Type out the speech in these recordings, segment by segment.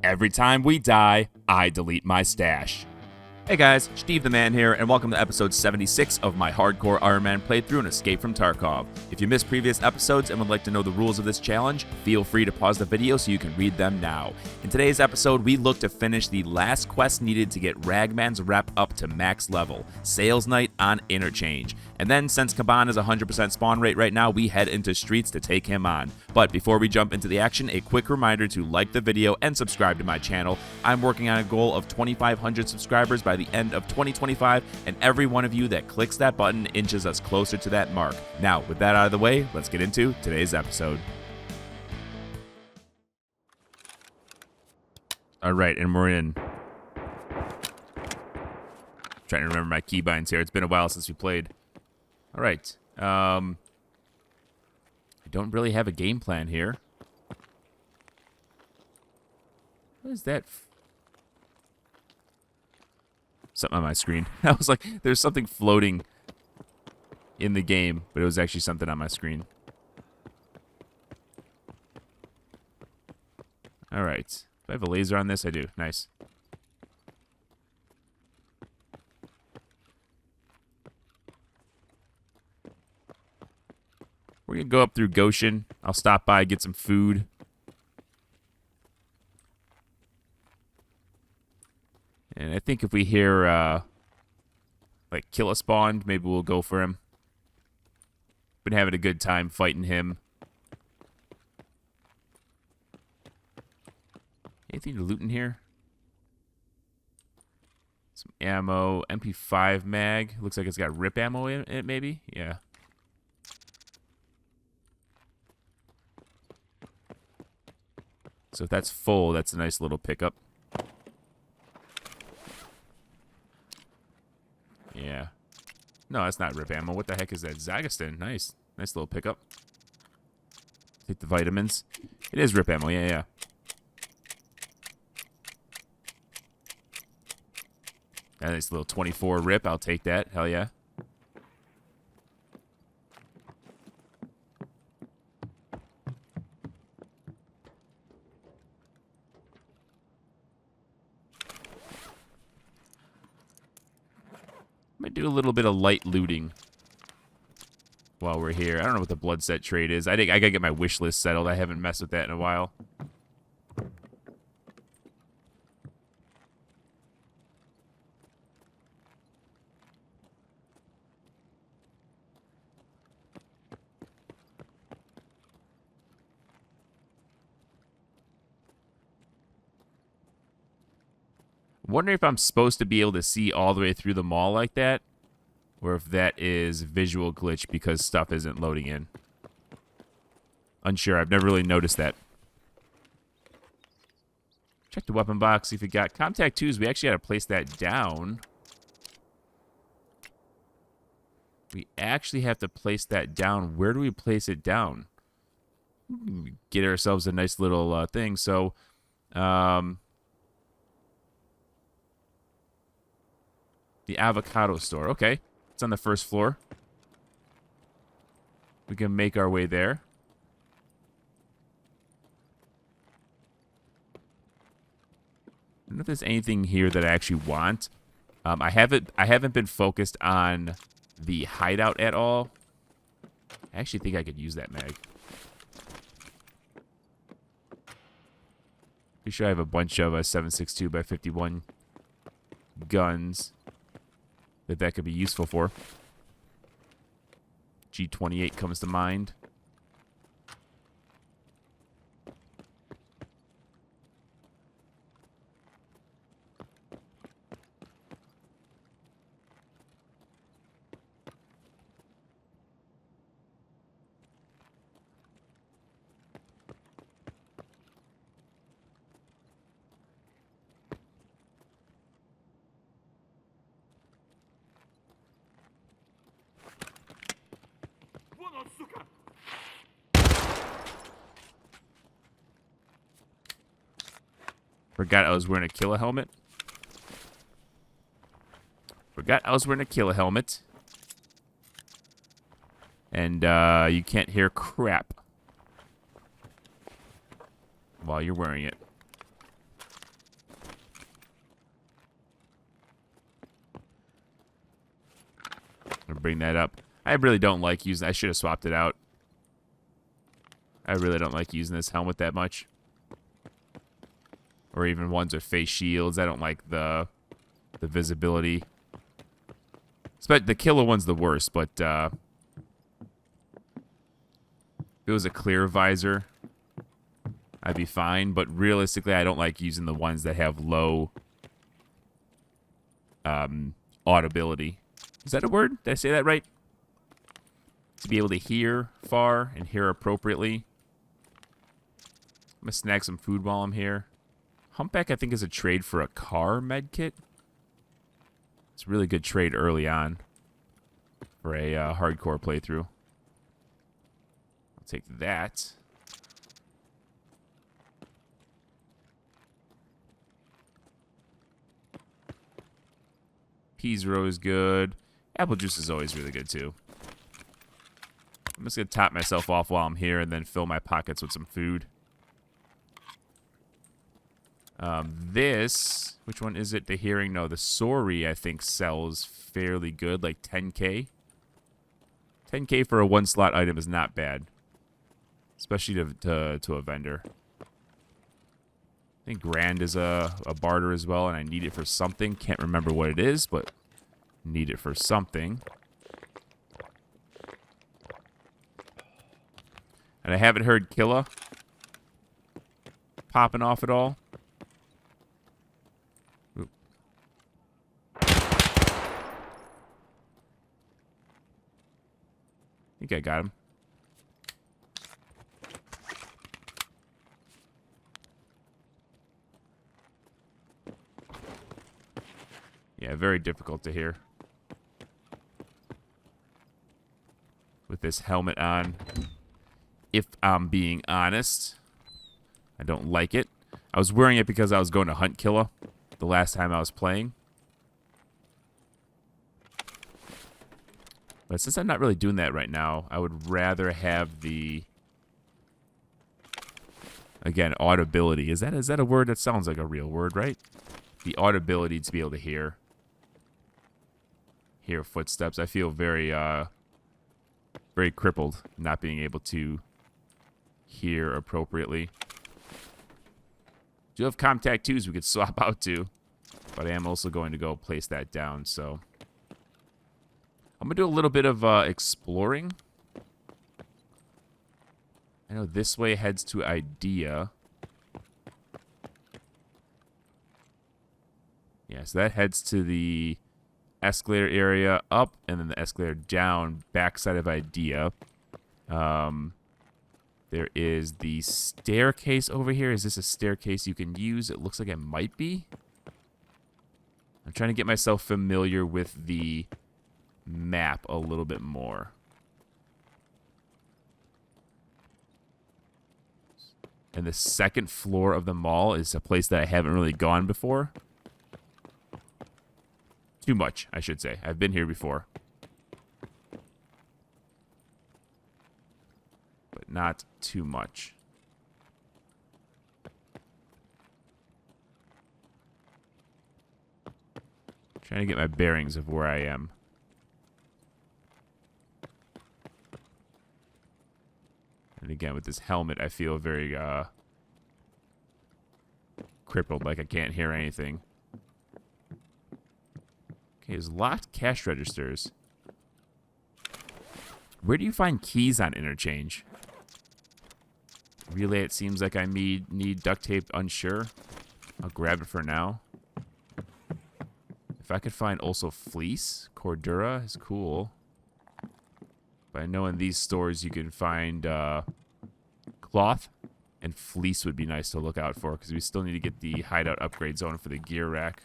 Every time we die, I delete my stash. Hey guys, Steve the Man here, and welcome to episode 76 of my hardcore Iron Man playthrough in Escape From Tarkov. If you missed previous episodes and would like to know the rules of this challenge, feel free to pause the video so you can read them now. In today's episode, we look to finish the last quest needed to get Ragman's rep up to max level, Sales Night on Interchange. And then, since KABAN is 100% spawn rate right now, we head into streets to take him on. But before we jump into the action, a quick reminder to like the video and subscribe to my channel. I'm working on a goal of 2,500 subscribers by the end of 2025, and every one of you that clicks that button inches us closer to that mark. Now, with that out of the way, let's get into today's episode. Alright, and we're in. Trying to remember my keybinds here. It's been a while since we played. Alright. I don't really have a game plan here. What is that? Something on my screen. I was like, there's something floating in the game, but it was actually something on my screen. Alright. Do I have a laser on this? I do. Nice. We're going to go up through Goshen. I'll stop by, get some food. And I think if we hear, like, Killa spawned, maybe we'll go for him. Been having a good time fighting him. Anything to loot in here? Some ammo. MP5 mag. Looks like it's got rip ammo in it, maybe? Yeah. So if that's full, that's a nice little pickup. Yeah. No, that's not rip ammo. What the heck is that? Zagistan. Nice. Nice little pickup. Take the vitamins. It is rip ammo. Yeah, yeah. A nice little 24 rip. I'll take that. Hell yeah. Might do a little bit of light looting while we're here. I don't know what the blood set trade is. I think I gotta get my wish list settled. I haven't messed with that in a while. I'm wondering if I'm supposed to be able to see all the way through the mall like that, or if that is visual glitch because stuff isn't loading in. Unsure. I've never really noticed that. Check the weapon box, see if we got contact 2s. We actually got to place that down. We actually have to place that down. Where do we place it down? Get ourselves a nice little thing. So, the avocado store. Okay. It's on the first floor. We can make our way there. I don't know if there's anything here that I actually want. I haven't been focused on the hideout at all. I actually think I could use that mag. Pretty sure I have a bunch of 7.62 by 51 guns that could be useful for. G28 comes to mind. Forgot I was wearing a Killa helmet. And you can't hear crap while you're wearing it. bring that up. I really don't like using... I should have swapped it out. I really don't like using this helmet that much. Or even ones with face shields. I don't like the visibility. The killer one's the worst, but if it was a clear visor, I'd be fine. But realistically, I don't like using the ones that have low audibility. Is that a word? Did I say that right? To be able to hear far and hear appropriately. I'm going to snag some food while I'm here. Humpback, I think, is a trade for a car med kit. It's a really good trade early on for a hardcore playthrough. I'll take that. Peas row is good. Apple juice is always really good, too. I'm just going to top myself off while I'm here and then fill my pockets with some food. This, which one is it? The hearing? No, the sorry, I think, sells fairly good, like 10K. 10K for a one-slot item is not bad. Especially to a vendor. I think Grand is a barter as well, and I need it for something. Can't remember what it is, but need it for something. And I haven't heard Killa popping off at all. Oop. I think I got him. Yeah, very difficult to hear. With this helmet on. If I'm being honest, I don't like it. I was wearing it because I was going to hunt Killa the last time I was playing. But since I'm not really doing that right now, I would rather have the... Again, audibility. Is that a word? That sounds like a real word, right? The audibility to be able to hear footsteps. I feel very very crippled not being able to hear appropriately. Do have comm tattoos we could swap out to, but I am also going to go place that down, so I'm gonna do a little bit of exploring. I know this way heads to Idea. Yeah, so that heads to the escalator area up, and then the escalator down, backside of Idea. There is the staircase over here. Is this a staircase you can use? It looks like it might be. I'm trying to get myself familiar with the map a little bit more. And the second floor of the mall is a place that I haven't really gone before. Too much, I should say. I've been here before. But not too much. Trying to get my bearings of where I am. And again, with this helmet, I feel very crippled, like I can't hear anything. Okay, there's locked cash registers. Where do you find keys on interchange? Relay, it seems like I need duct tape, unsure. I'll grab it for now. If I could find also fleece, Cordura is cool. But I know in these stores you can find cloth, and fleece would be nice to look out for, because we still need to get the hideout upgrade zone for the gear rack.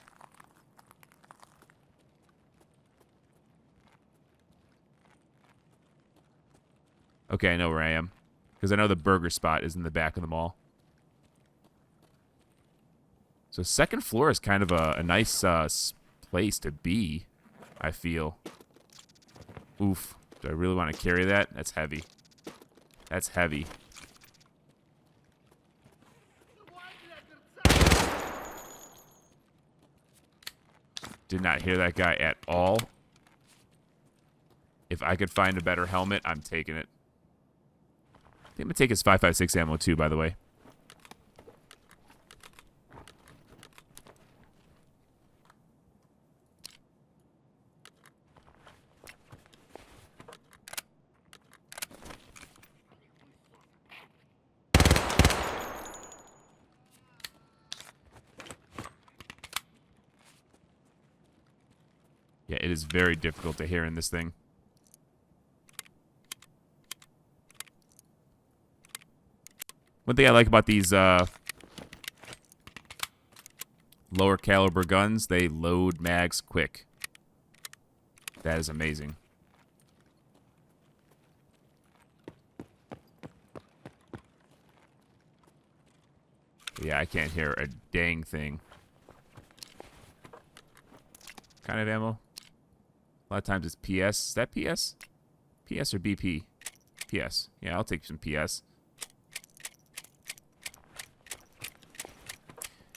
Okay, I know where I am. Because I know the burger spot is in the back of the mall. So second floor is kind of a nice place to be, I feel. Oof. Do I really want to carry that? That's heavy. That's heavy. Did not hear that guy at all. If I could find a better helmet, I'm taking it. I think I'm going to take his 5.56 ammo too, by the way. Yeah, it is very difficult to hear in this thing. One thing I like about these lower caliber guns, they load mags quick. That is amazing. Yeah, I can't hear a dang thing. Kind of ammo? A lot of times it's PS. Is that PS? PS or BP? PS. Yeah, I'll take some PS.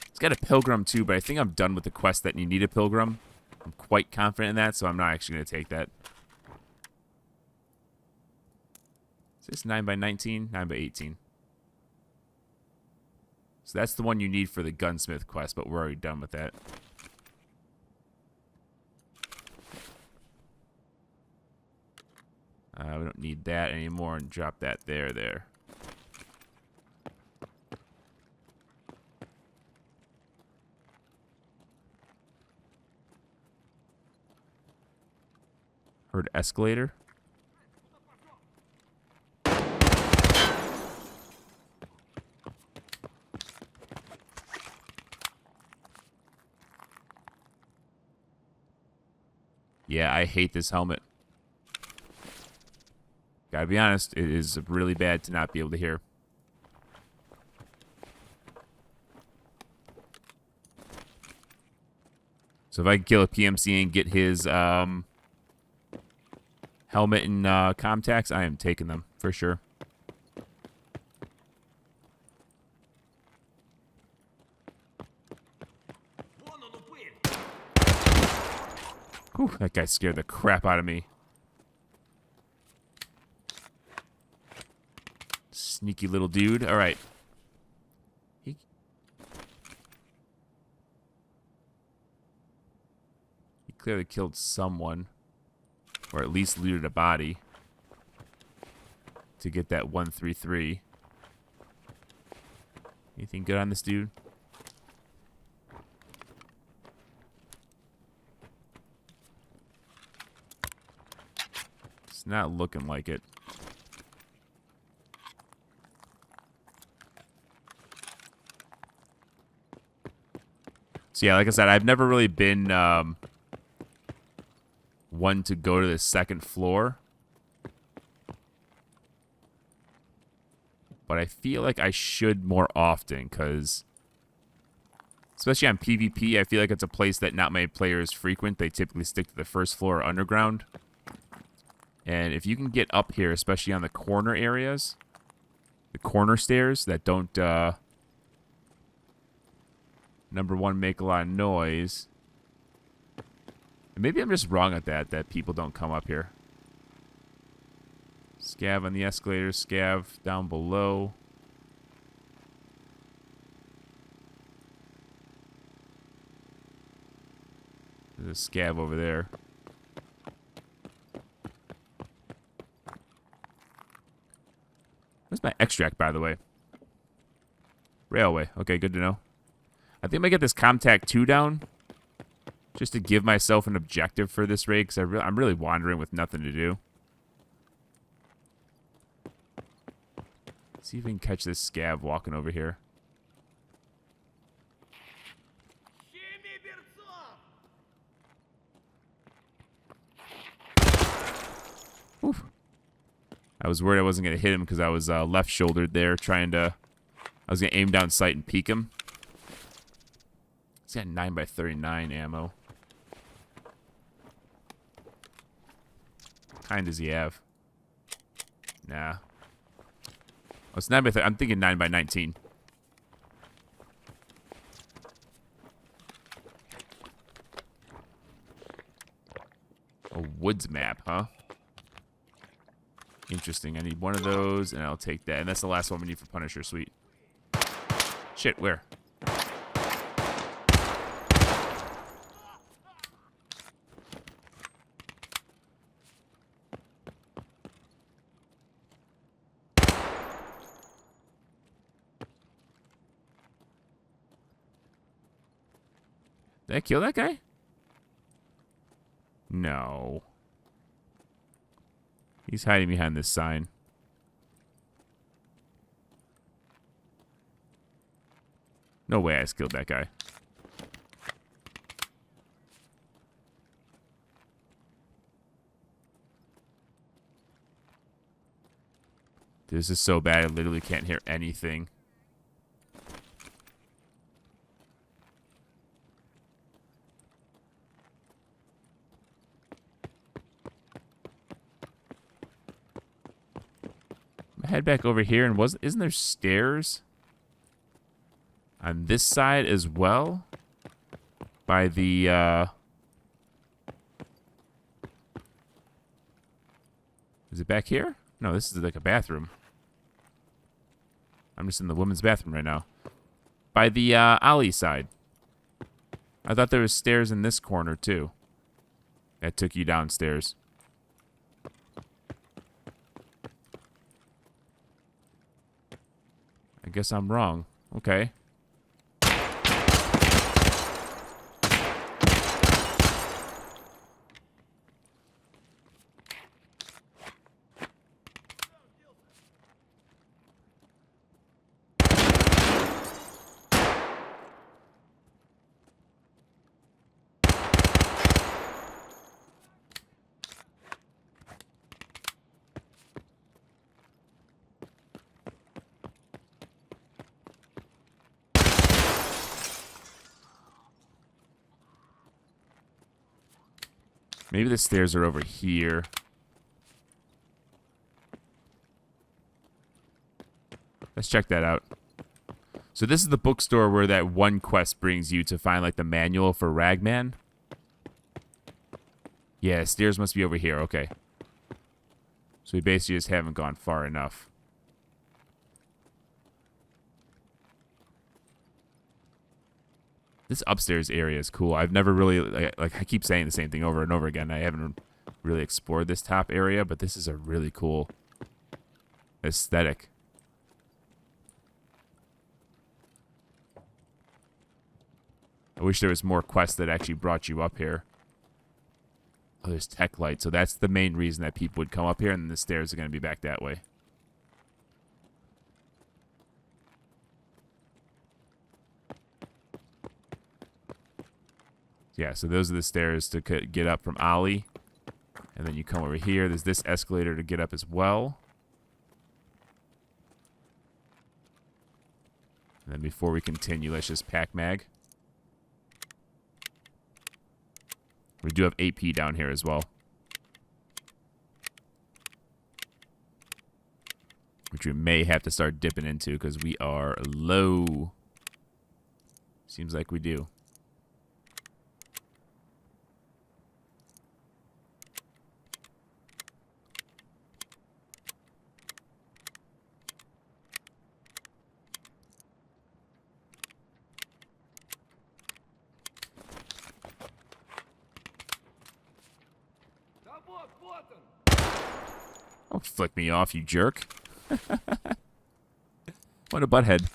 It's got a pilgrim too, but I think I'm done with the quest that you need a pilgrim. I'm quite confident in that, so I'm not actually going to take that. Is this 9x19? 9x18. So that's the one you need for the gunsmith quest, but we're already done with that. We don't need that anymore, and drop that there. Heard escalator. Yeah, I hate this helmet. Gotta be honest, it is really bad to not be able to hear. So if I can kill a PMC and get his helmet and contacts, I am taking them for sure. Whew, that guy scared the crap out of me. Sneaky little dude. All right. He clearly killed someone, or at least looted a body to get that 133. Anything good on this dude? It's not looking like it. So yeah, like I said, I've never really been one to go to the second floor. But I feel like I should more often, because especially on PvP, I feel like it's a place that not many players frequent. They typically stick to the first floor or underground. And if you can get up here, especially on the corner areas, the corner stairs that don't, number one, make a lot of noise. And maybe I'm just wrong at that people don't come up here. Scav on the escalator, scav down below. There's a scav over there. Where's my extract, by the way? Railway. Okay, good to know. I think I might get this Comtac 2 down, just to give myself an objective for this raid, because I'm really wandering with nothing to do. Let's see if we can catch this scav walking over here. Oof. I was worried I wasn't going to hit him because I was left-shouldered there, trying to... I was going to aim down sight and peek him. He's got 9x39 ammo. What kind does he have? Nah. Oh, it's 9x30. I'm thinking 9x19. A woods map, huh? Interesting. I need one of those, and I'll take that. And that's the last one we need for Punisher. Sweet. Shit, where? Did I kill that guy? No. He's hiding behind this sign. No way I killed that guy. This is so bad, I literally can't hear anything. Head back over here, and isn't there stairs on this side as well? By the is it back here? No, this is like a bathroom. I'm just in the women's bathroom right now. By the alley side. I thought there was stairs in this corner too. That took you downstairs. I guess I'm wrong. Okay. Maybe the stairs are over here. Let's check that out. So this is the bookstore where that one quest brings you to find like the manual for Ragman. Yeah, stairs must be over here. Okay. So we basically just haven't gone far enough. This upstairs area is cool. I've never really, like I keep saying the same thing over and over again. I haven't really explored this top area, but this is a really cool aesthetic. I wish there was more quests that actually brought you up here. Oh, there's tech light. So that's the main reason that people would come up here, and then the stairs are going to be back that way. Yeah, so those are the stairs to get up from Ollie. And then you come over here. There's this escalator to get up as well. And then before we continue, let's just pack mag. We do have AP down here as well. Which we may have to start dipping into because we are low. Seems like we do. Don't flick me off, you jerk. What a butthead.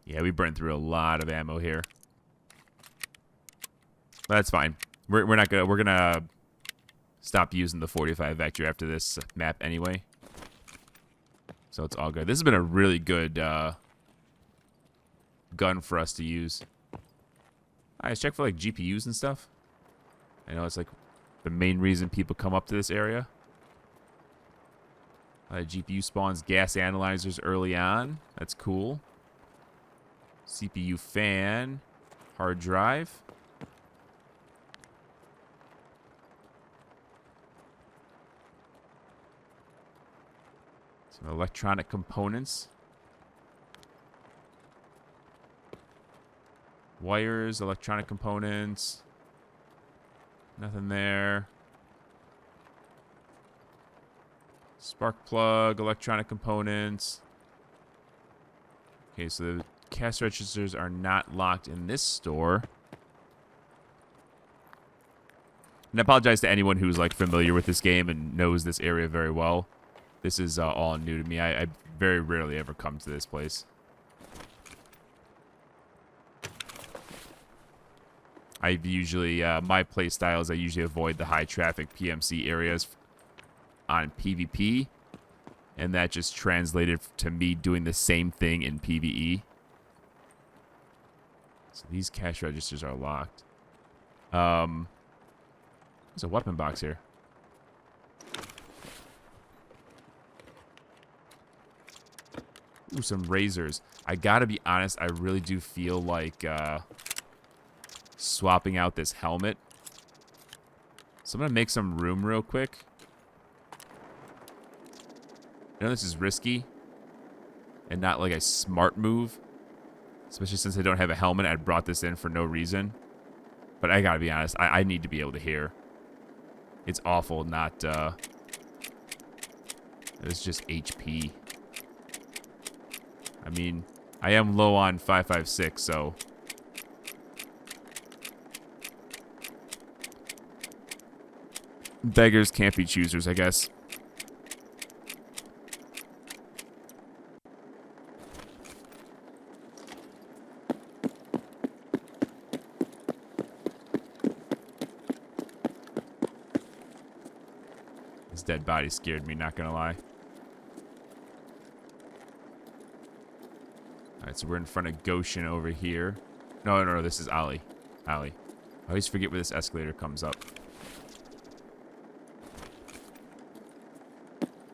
Yeah, we burned through a lot of ammo here. But that's fine. We're gonna stop using the 45 vector after this map anyway. So it's all good. This has been a really good gun for us to use. Alright, let's check for like GPUs and stuff. I know it's like the main reason people come up to this area. GPU spawns gas analyzers early on. That's cool. CPU fan. Hard drive. Some electronic components. Wires, electronic components. Nothing there. Spark plug, electronic components. Okay, so the cash registers are not locked in this store. And I apologize to anyone who's like familiar with this game and knows this area very well. This is all new to me. I very rarely ever come to this place. I've usually, my play style is I usually avoid the high traffic PMC areas on PvP. And that just translated to me doing the same thing in PvE. So these cash registers are locked. There's a weapon box here. Ooh, some razors. I gotta be honest, I really do feel like swapping out this helmet. So I'm gonna make some room real quick. I know this is risky and not like a smart move, especially since I don't have a helmet. I brought this in for no reason. But I gotta be honest, I need to be able to hear. It's awful not, it's just HP. I mean, I am low on 5.56, so. Beggars can't be choosers, I guess. This dead body scared me, not gonna lie. Alright, so we're in front of Goshen over here. No, this is Ali. Ali. I always forget where this escalator comes up.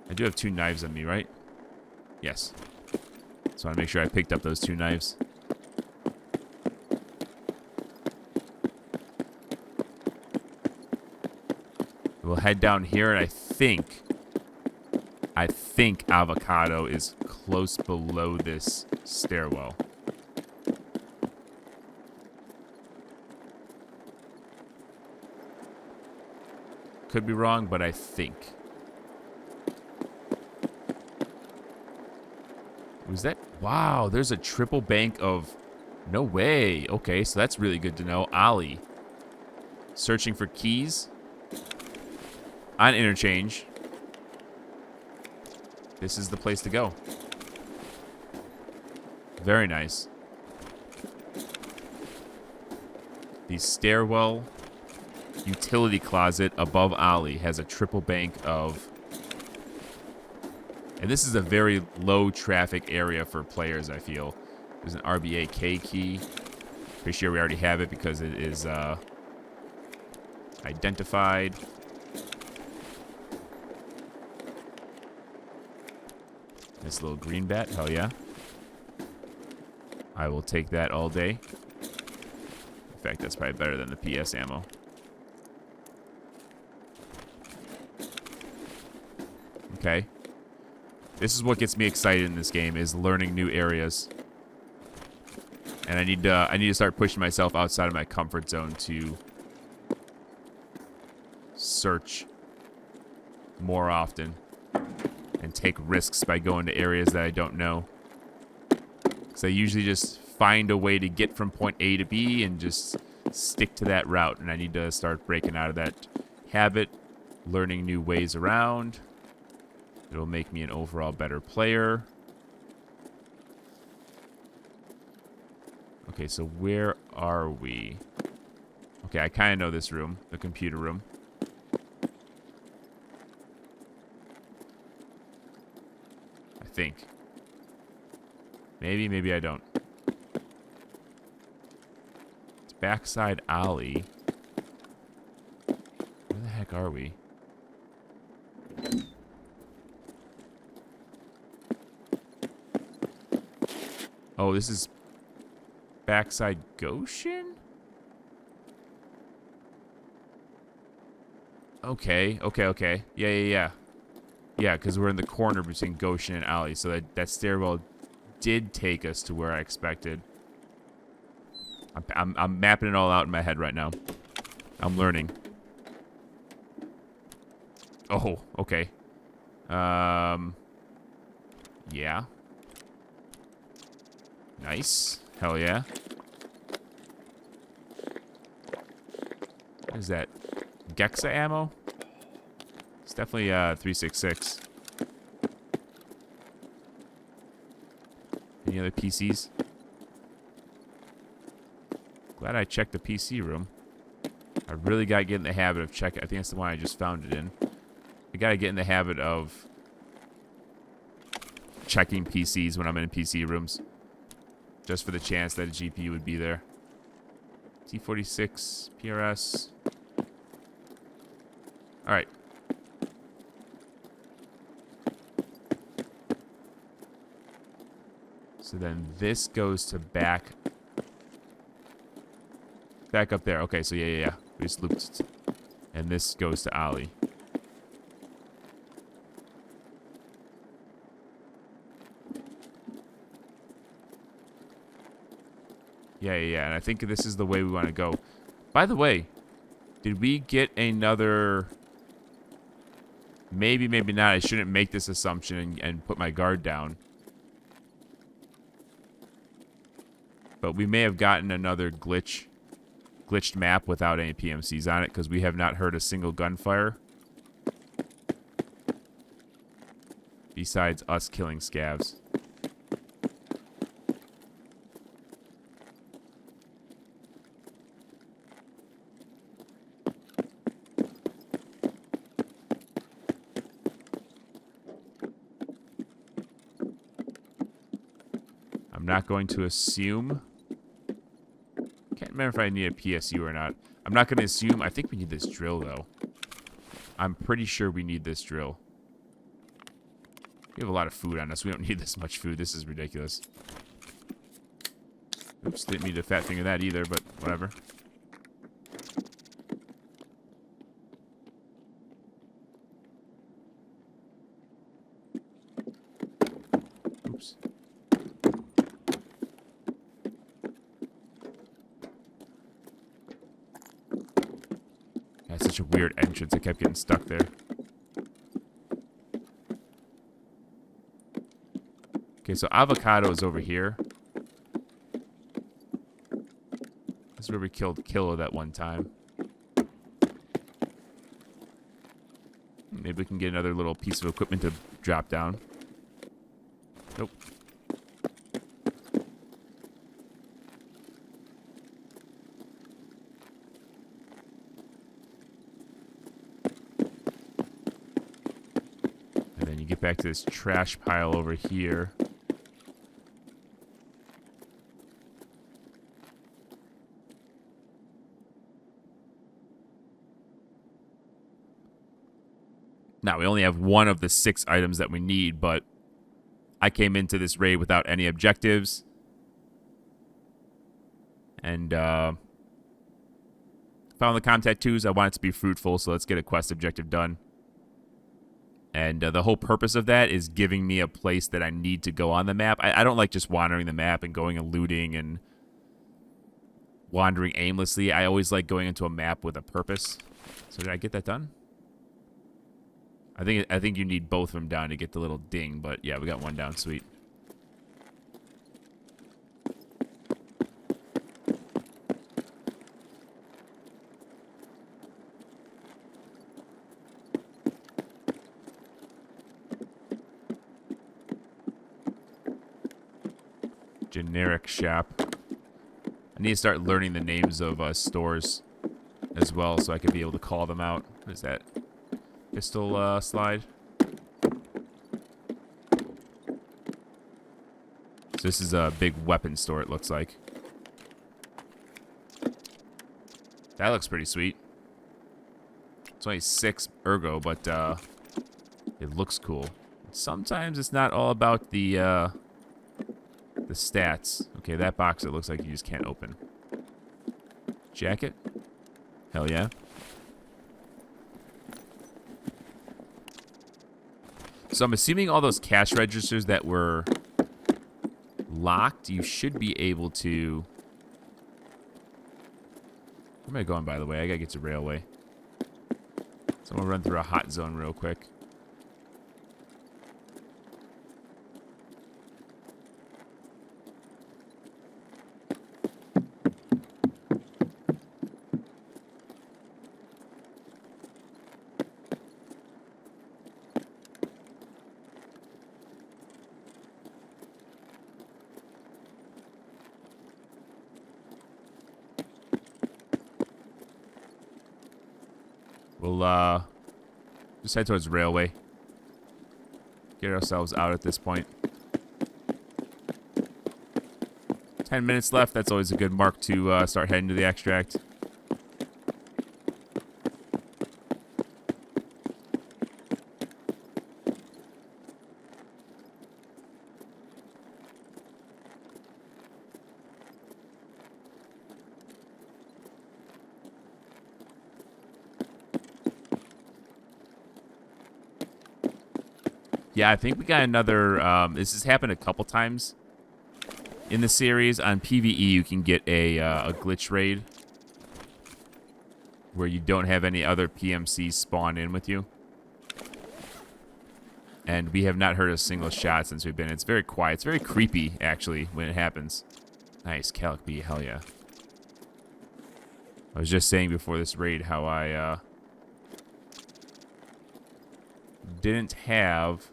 I do have 2 knives on me, right? Yes. So I want to make sure I picked up those 2 knives. We'll head down here, and I think Avocado is close below this stairwell. Could be wrong, but I think. Was that? Wow, there's a triple bank of... No way. Okay, so that's really good to know. Ali. Searching for keys. On interchange. This is the place to go. Very nice. The stairwell utility closet above Ali has a triple bank of... And this is a very low traffic area for players, I feel. There's an RBAK key. Pretty sure we already have it because it is identified. This little green bat, hell yeah. I will take that all day. In fact, that's probably better than the PS ammo. Okay. This is what gets me excited in this game, is learning new areas. And I need to start pushing myself outside of my comfort zone to search more often and take risks by going to areas that I don't know. Because I usually just find a way to get from point A to B and just stick to that route. And I need to start breaking out of that habit, learning new ways around. It'll make me an overall better player. Okay, so where are we? Okay, I kind of know this room, the computer room. I think. Maybe I don't. It's backside alley. Where the heck are we? Oh, this is backside Goshen? Okay. Yeah. Yeah, because we're in the corner between Goshen and Alley, so that stairwell did take us to where I expected. I'm mapping it all out in my head right now. I'm learning. Oh, okay. Yeah. Nice. Hell yeah. What is that? Gexa ammo? It's definitely 366. Any other PCs? Glad I checked the PC room. I really gotta get in the habit of checking. I think that's the one I just found it in. I gotta get in the habit of checking PCs when I'm in PC rooms. Just for the chance that a GPU would be there. T46, PRS. Alright. So then this goes to back up there. Okay, so yeah. We just looped. And this goes to Ali. Yeah. And I think this is the way we want to go. By the way, did we get another... Maybe not. I shouldn't make this assumption and put my guard down. But we may have gotten another glitched map without any PMCs on it, because we have not heard a single gunfire. Besides us killing scavs. I'm not going to assume. Can't remember if I need a PSU or not. I'm not going to assume. I think we need this drill, though. I'm pretty sure we need this drill. We have a lot of food on us. We don't need this much food. This is ridiculous. Oops, didn't mean to fat finger that either, but whatever. Oops. That's such a weird entrance. I kept getting stuck there. Okay, so avocado is over here. This is where we killed Killa that one time. Maybe we can get another little piece of equipment to drop down. Nope. And then you get back to this trash pile over here. Now, we only have one of the 6 items that we need, but I came into this raid without any objectives. And found the com tattoos. I want it to be fruitful, so let's get a quest objective done. And the whole purpose of that is giving me a place that I need to go on the map. I don't like just wandering the map and going and looting and wandering aimlessly. I always like going into a map with a purpose. So did I get that done? I think you need both of them down to get the little ding, but yeah, we got one down, sweet. Generic shop. I need to start learning the names of stores as well, so I can be able to call them out. What is that? Pistol slide. So this is a big weapon store, it looks like. That looks pretty sweet. It's only 6 ergo, but it looks cool. Sometimes it's not all about the stats. Okay, that box it looks like you just can't open. Jacket? Hell yeah. So I'm assuming all those cash registers that were locked, you should be able to... Where am I going, by the way? I gotta get to railway. So I'm gonna run through a hot zone real quick. We'll just head towards railway. Get ourselves out at this point. 10 minutes left. That's always a good mark to start heading to the extract. Yeah, I think we got another, this has happened a couple times in the series. On PVE, you can get a glitch raid where you don't have any other PMCs spawn in with you. And we have not heard a single shot since we've been. It's very quiet. It's very creepy, actually, when it happens. Nice, Calic B, hell yeah. I was just saying before this raid how I didn't have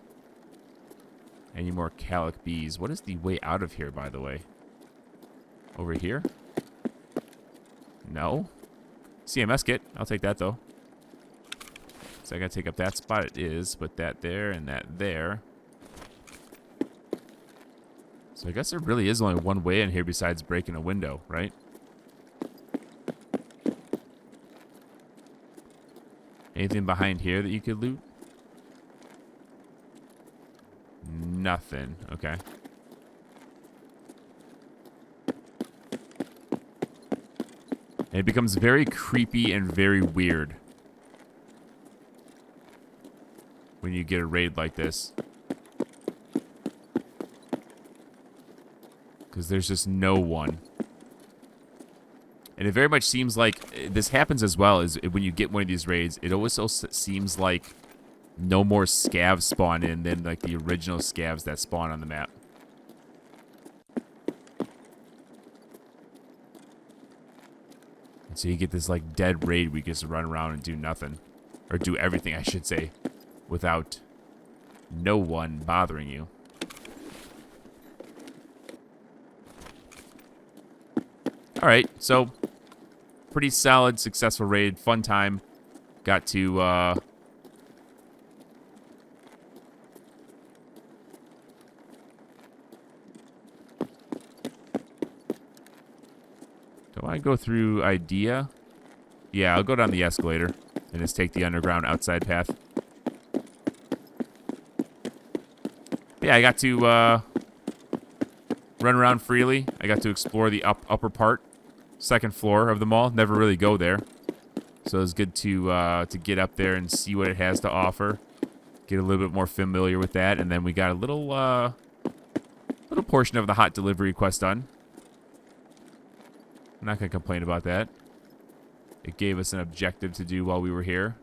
any more Calic Bs. What is the way out of here, by the way? Over here? No. CMS kit. I'll take that, though. So I gotta take up that spot. It is. Put that there and that there. So I guess there really is only one way in here besides breaking a window, right? Anything behind here that you could loot? Nothing. Okay. And it becomes very creepy and very weird when you get a raid like this. Because there's just no one. And it very much seems like this happens as well as when you get one of these raids. It always also seems like no more scavs spawn in than like the original scavs that spawn on the map. And so you get this like dead raid where you just run around and do nothing. Or do everything, I should say, without no one bothering you. Alright, so pretty solid, successful raid, fun time. Got to do I go through Idea? Yeah, I'll go down the escalator and just take the underground outside path. Yeah, I got to run around freely. I got to explore the upper part, second floor of the mall. Never really go there, so it's good to get up there and see what it has to offer. Get a little bit more familiar with that, and then we got a little portion of the hot delivery quest done. I'm not gonna complain about that. It gave us an objective to do while we were here.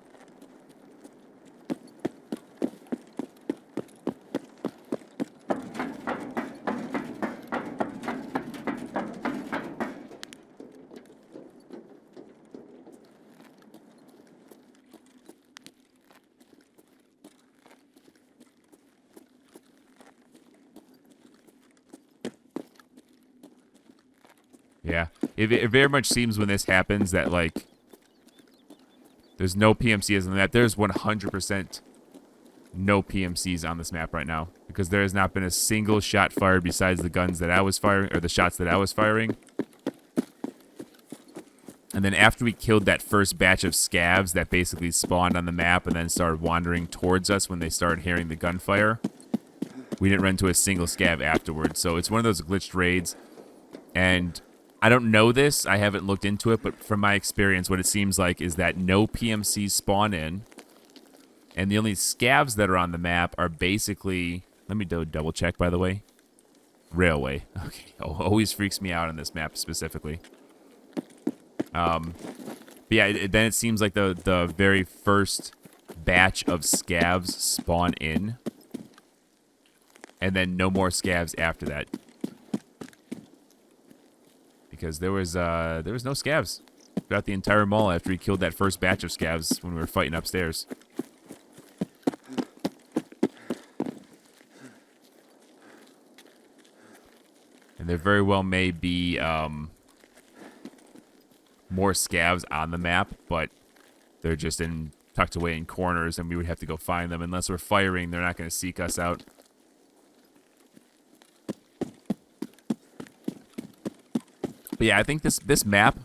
Yeah, it very much seems when this happens that, like, there's no PMCs on the map. There's 100% no PMCs on this map right now because there has not been a single shot fired besides the guns that I was firing, or the shots that I was firing. And then after we killed that first batch of scavs that basically spawned on the map and then started wandering towards us when they started hearing the gunfire, we didn't run into a single scav afterwards. So it's one of those glitched raids, and I don't know this, I haven't looked into it, but from my experience, what it seems like is that no PMCs spawn in, and the only scavs that are on the map are basically, let me double check, by the way, railway. Okay, always freaks me out on this map specifically. But yeah, then it seems like the very first batch of scavs spawn in, and then no more scavs after that. Because there was no scavs throughout the entire mall after we killed that first batch of scavs when we were fighting upstairs. And there very well may be more scavs on the map, but they're just in tucked away in corners, and we would have to go find them. Unless we're firing, they're not going to seek us out. But yeah, I think this map,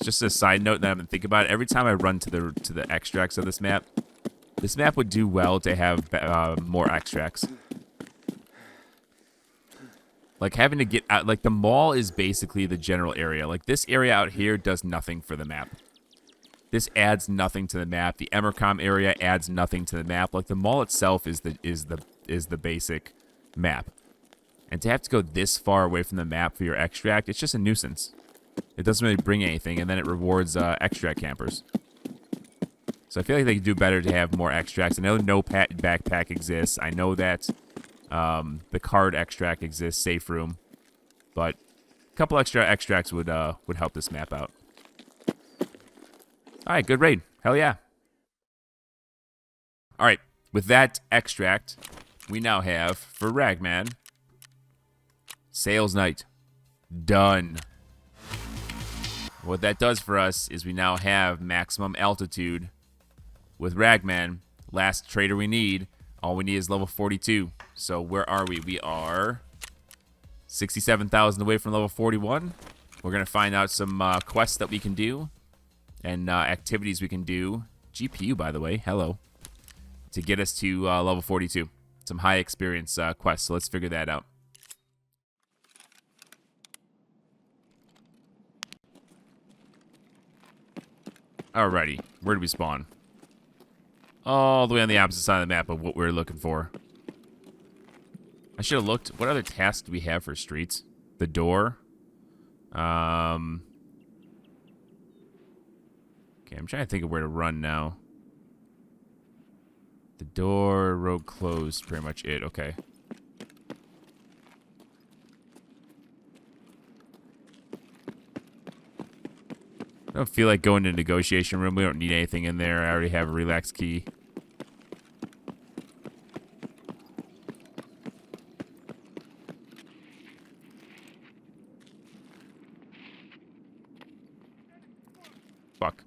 just a side note that I've been thinking about, every time I run to the extracts of this map would do well to have more extracts. Like, having to get out, like, the mall is basically the general area. Like, this area out here does nothing for the map. This adds nothing to the map. The Emercom area adds nothing to the map. Like, the mall itself is the basic map. And to have to go this far away from the map for your extract, it's just a nuisance. It doesn't really bring anything, and then it rewards extract campers. So I feel like they could do better to have more extracts. I know no backpack exists. I know that the card extract exists, safe room, but a couple extra extracts would help this map out. All right, good raid. Hell yeah. All right, with that extract, we now have, for Ragman, Sales Night. Done. What that does for us is we now have maximum altitude with Ragman. Last trader we need. All we need is level 42. So where are we? We are 67,000 away from level 41. We're going to find out some quests that we can do and activities we can do. GPU, by the way. Hello. To get us to level 42. Some high experience quests. So let's figure that out. Alrighty. Where do we spawn? All the way on the opposite side of the map of what we're looking for. I should have looked. What other tasks do we have for streets? The door. Okay, I'm trying to think of where to run now. The door, road closed, pretty much it. Okay. I don't feel like going to negotiation room. We don't need anything in there. I already have a relax key. Fuck.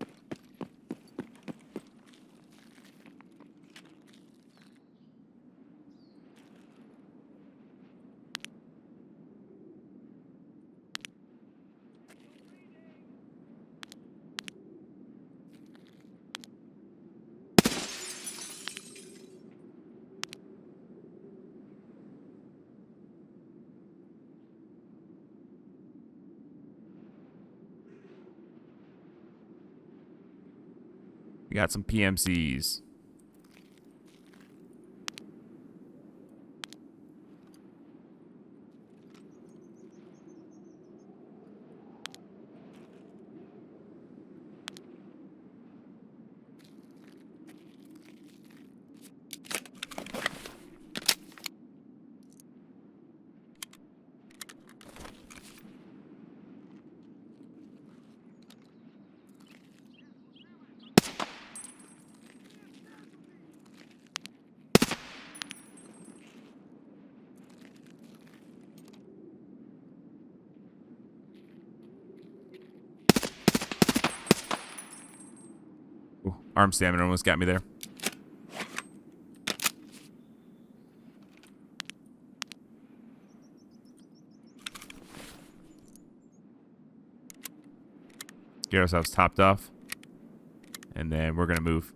We got some PMCs. Ooh, arm stamina almost got me there. Get ourselves topped off. And then we're going to move.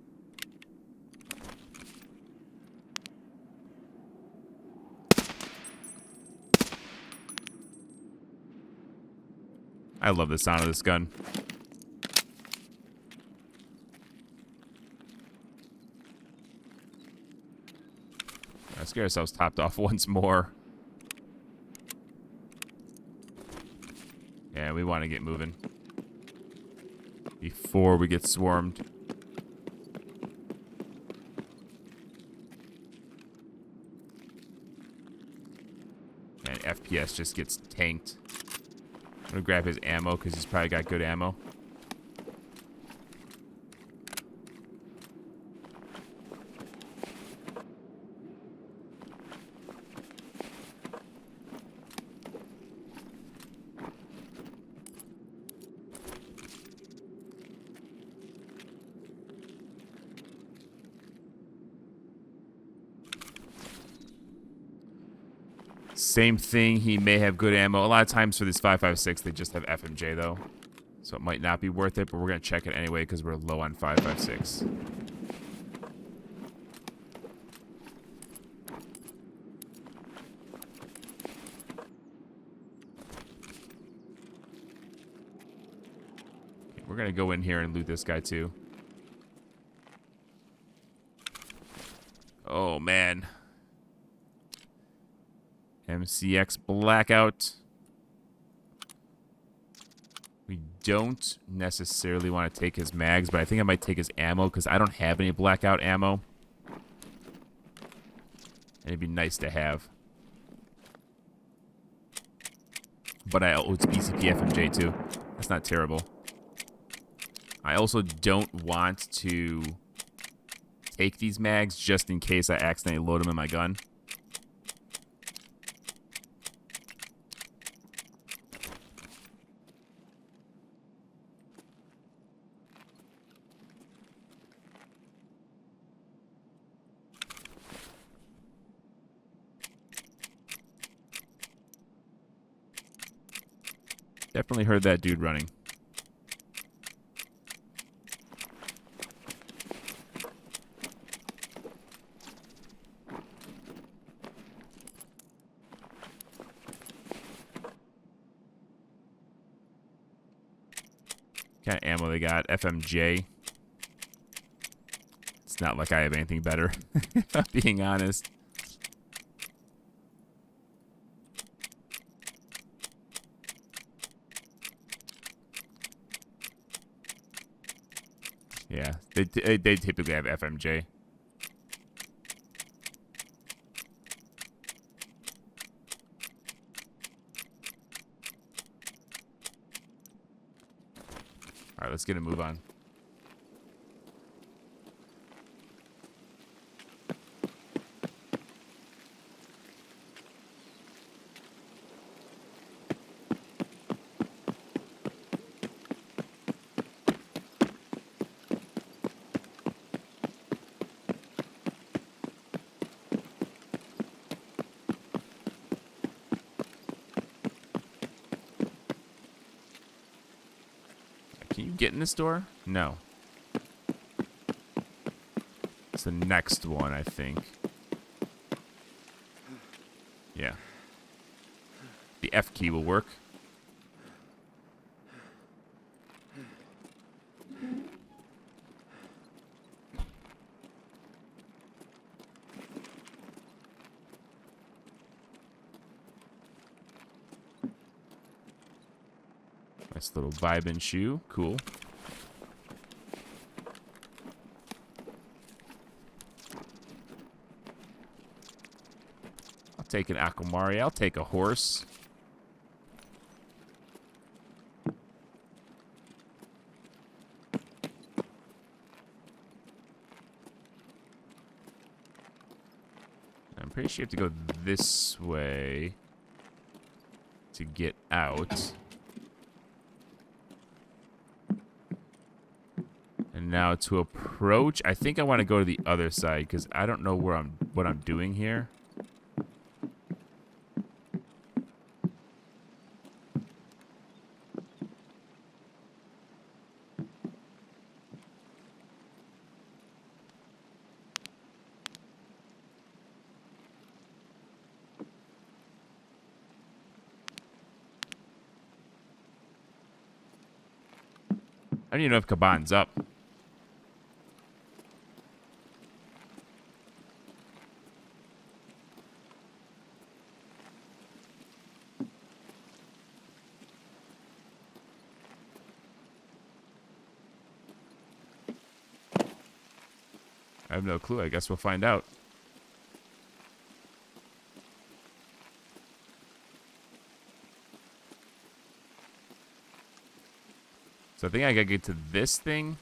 I love the sound of this gun. Let's get ourselves topped off once more. Yeah, we want to get moving before we get swarmed. And FPS just gets tanked. I'm gonna grab his ammo because he's probably got good ammo. Same thing, he may have good ammo. A lot of times for this 5.56, they just have FMJ, though. So it might not be worth it, but we're going to check it anyway because we're low on 5.56. Okay, we're going to go in here and loot this guy, too. Oh, man. MCX Blackout. We don't necessarily want to take his mags, but I think I might take his ammo because I don't have any Blackout ammo. And it'd be nice to have. But it's BCP FMJ too. That's not terrible. I also don't want to take these mags just in case I accidentally load them in my gun. Definitely heard that dude running. What kind of ammo they got? FMJ. It's not like I have anything better, if I'm being honest. Yeah, they typically have FMJ. All right, let's get a move on. Can you get in this door? No. It's the next one, I think. Yeah. The F key will work. Nice little vibin' shoe. Cool. I'll take an Akamari. I'll take a horse. I'm pretty sure you have to go this way to get out. And now to approach, I think I want to go to the other side because I don't know what I'm doing here. I don't even know if KABAN's up. I have no clue. I guess we'll find out. So I think I gotta get to this thing.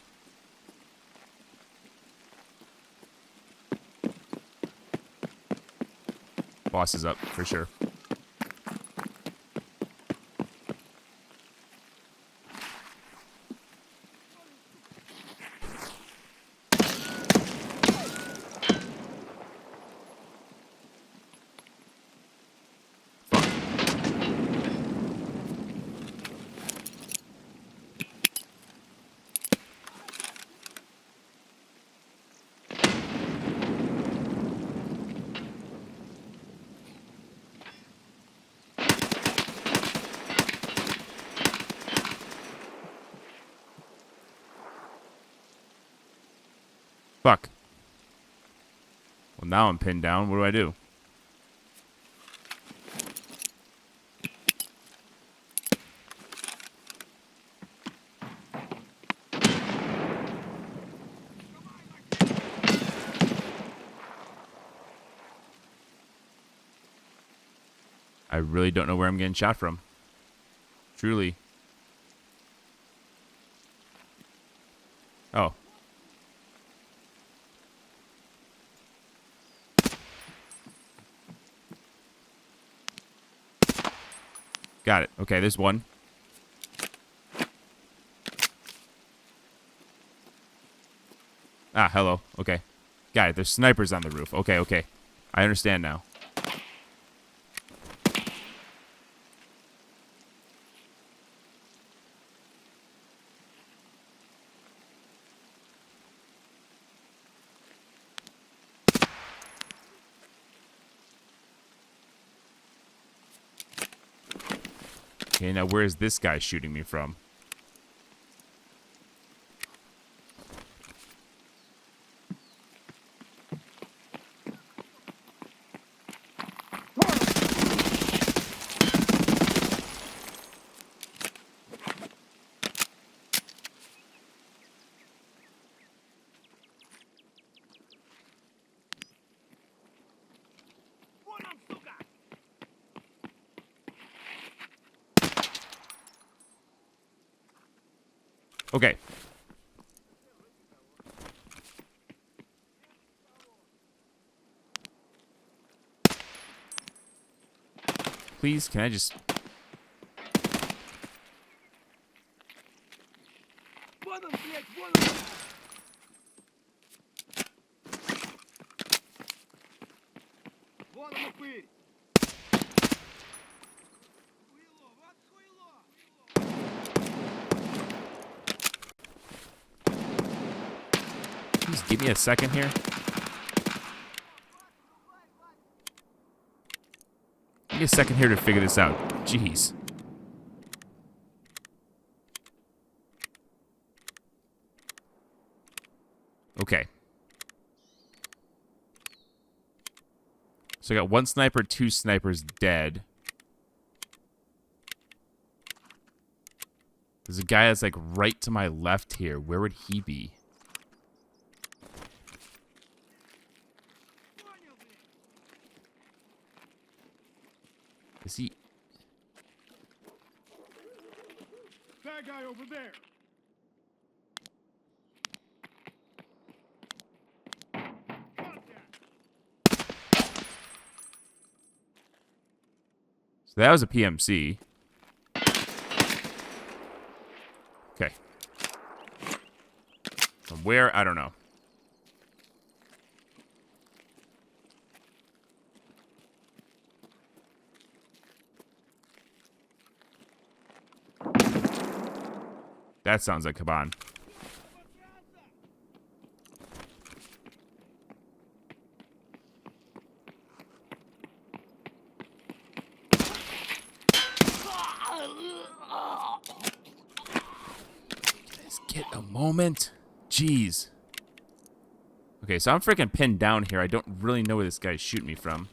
Boss is up, for sure. Fuck. Well, now I'm pinned down. What do I do? I really don't know where I'm getting shot from. Truly. Oh. Got it. Okay, there's one. Ah, hello. Okay. Got it. There's snipers on the roof. Okay, okay. I understand now. Okay, now where is this guy shooting me from? Okay. Please, can I just... Please give me a second here. Give me a second here to figure this out. Jeez. Okay. So I got one sniper, two snipers dead. There's a guy that's like right to my left here. Where would he be? Is he... That guy over there. So that was a PMC. Okay. From where? I don't know. That sounds like KABAN. Just get a moment. Jeez. Okay, so I'm freaking pinned down here. I don't really know where this guy's shooting me from.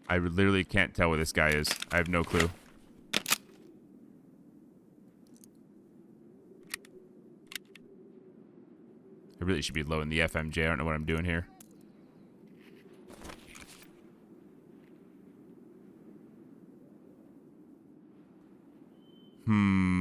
I literally can't tell where this guy is. I have no clue. I really should be low in the FMJ. I don't know what I'm doing here. Hmm.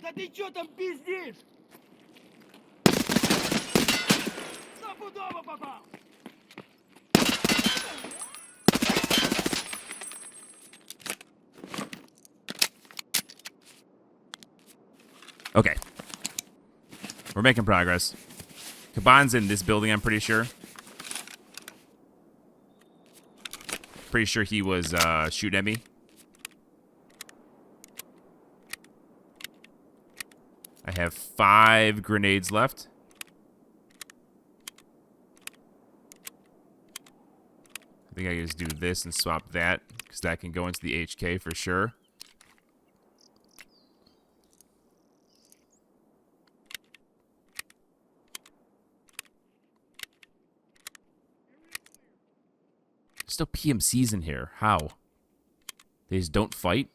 Да ты чё там пиздишь? Стопудово попал! Okay. We're making progress. KABAN's in this building, I'm pretty sure. Pretty sure he was shooting at me. I have 5 grenades left. I think I can just do this and swap that, because that can go into the HK for sure. Still PMCs in here. How? They just don't fight?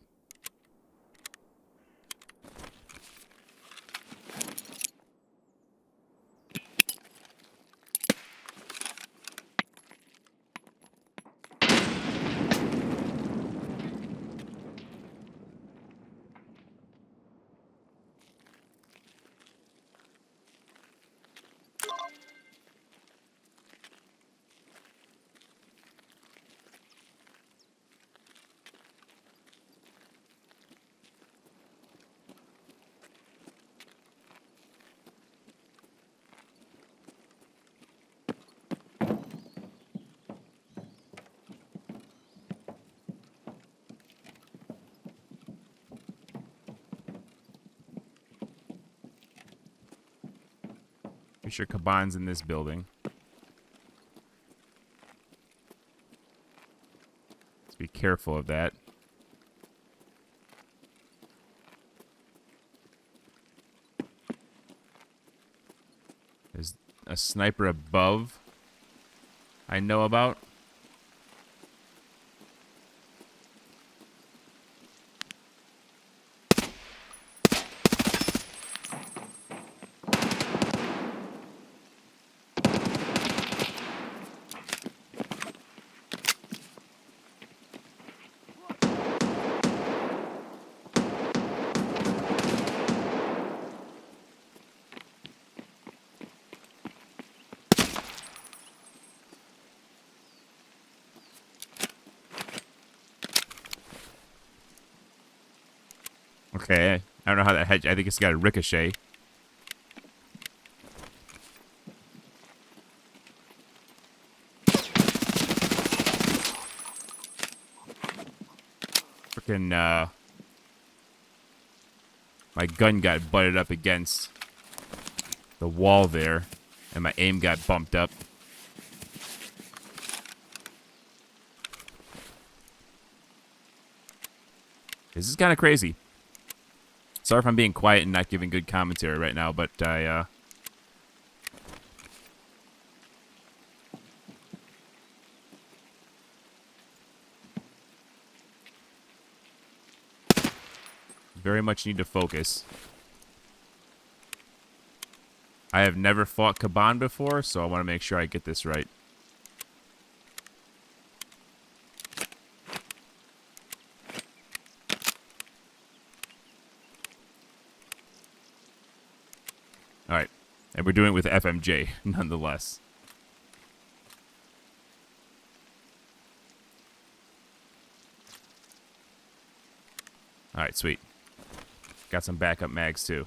Pretty sure KABAN's in this building. Let's be careful of that. There's a sniper above I know about. Okay, I don't know how that hedge. I think it's got a ricochet. Freaking, my gun got butted up against the wall there, and my aim got bumped up. This is kind of crazy. Sorry if I'm being quiet and not giving good commentary right now, but I, very much need to focus. I have never fought KABAN before, so I want to make sure I get this right. Alright. And we're doing it with FMJ, nonetheless. Alright, sweet. Got some backup mags, too.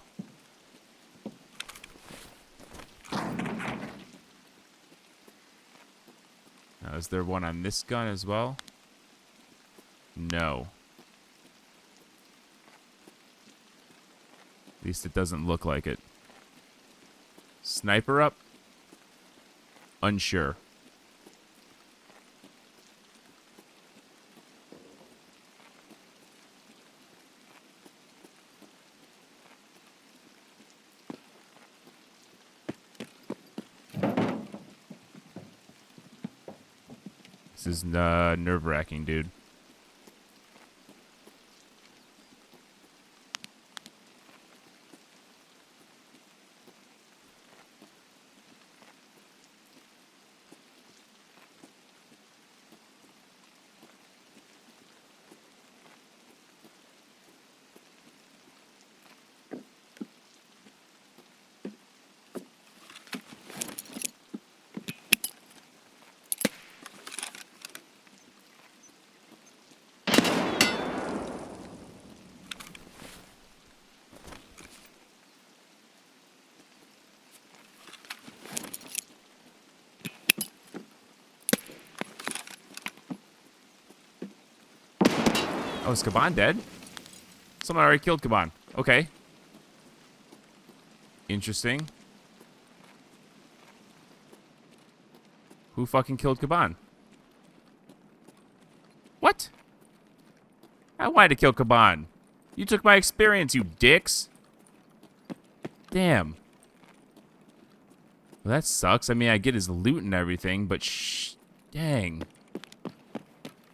Now, is there one on this gun as well? No. At least it doesn't look like it. Sniper up? Unsure. This is nerve-wracking, dude. Oh, is KABAN dead? Someone already killed KABAN. Okay. Interesting. Who fucking killed KABAN? What? I wanted to kill KABAN. You took my experience, you dicks. Damn. Well, that sucks. I mean, I get his loot and everything, but dang.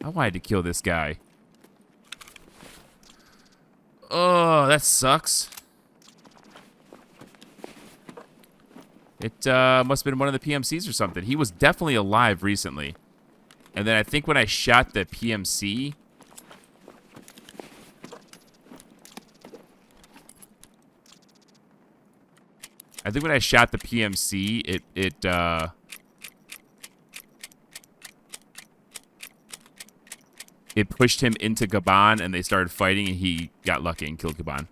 I wanted to kill this guy. Oh, that sucks. It must have been one of the PMCs or something. He was definitely alive recently. And then I think when I shot the PMC... I think when I shot the PMC, it pushed him into KABAN, and they started fighting, and he got lucky and killed KABAN.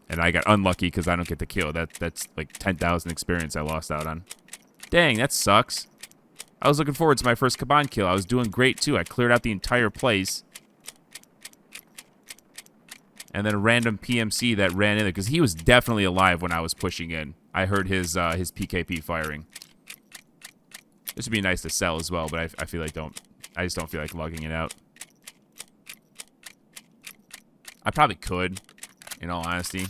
And I got unlucky because I don't get the kill. That's like 10,000 experience I lost out on. Dang, that sucks. I was looking forward to my first KABAN kill. I was doing great, too. I cleared out the entire place. And then a random PMC that ran in there, because he was definitely alive when I was pushing in. I heard his PKP firing. This would be nice to sell as well, but I feel like I just don't feel like lugging it out. I probably could, in all honesty.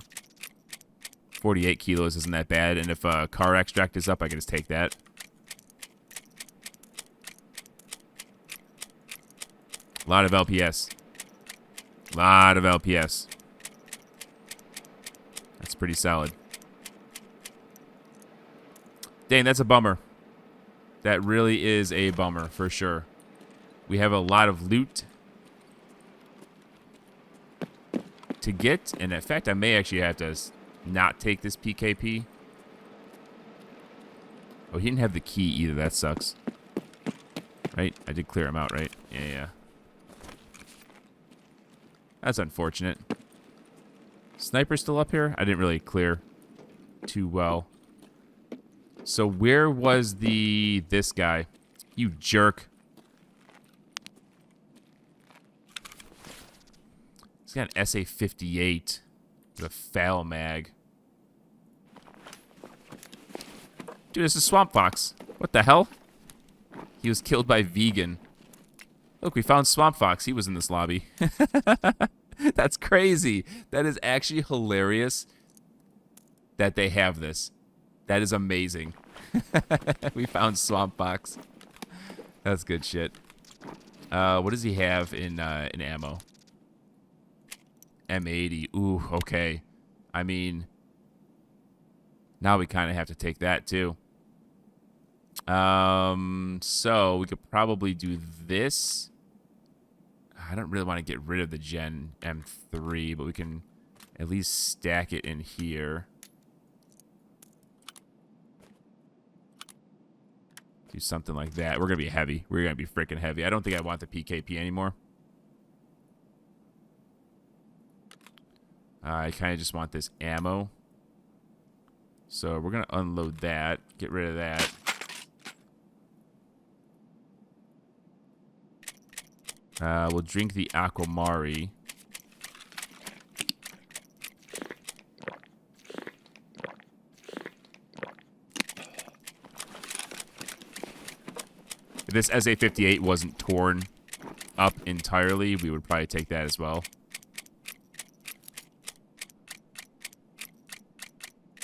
48 kilos isn't that bad, and if car extract is up, I can just take that. A lot of LPS. A lot of LPS. That's pretty solid. Dang, that's a bummer. That really is a bummer, for sure. We have a lot of loot to get, and in fact, I may actually have to not take this PKP. Oh, he didn't have the key either. That sucks. Right? I did clear him out, right? Yeah. That's unfortunate. Sniper still up here? I didn't really clear too well. So where was this guy? You jerk. He's got an SA-58 with a foul mag. Dude, this is Swamp Fox. What the hell? He was killed by Vegan. Look, we found Swamp Fox. He was in this lobby. That's crazy. That is actually hilarious that they have this. That is amazing. We found Swamp Fox. That's good shit. What does he have in ammo? M80. Ooh, okay. I mean, now we kind of have to take that too. So we could probably do this. I don't really want to get rid of the Gen M3, but we can at least stack it in here. Do something like that. We're going to be heavy. We're going to be freaking heavy. I don't think I want the PKP anymore. I kind of just want this ammo. So we're going to unload that. Get rid of that. We'll drink the Aquamari. If this SA-58 wasn't torn up entirely, we would probably take that as well.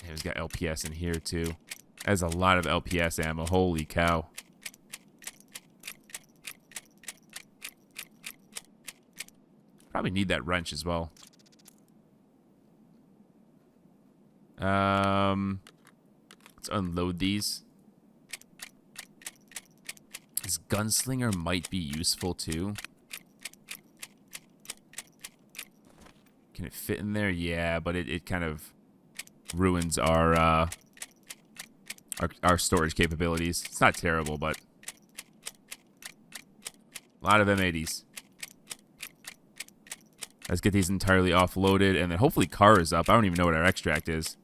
And he's got LPS in here too. That's a lot of LPS ammo. Holy cow. Probably need that wrench as well. Let's unload these. This gunslinger might be useful too. Can it fit in there? Yeah, but it kind of ruins our storage capabilities. It's not terrible, but a lot of M80s. Let's get these entirely offloaded, and then hopefully car is up. I don't even know what our extract is.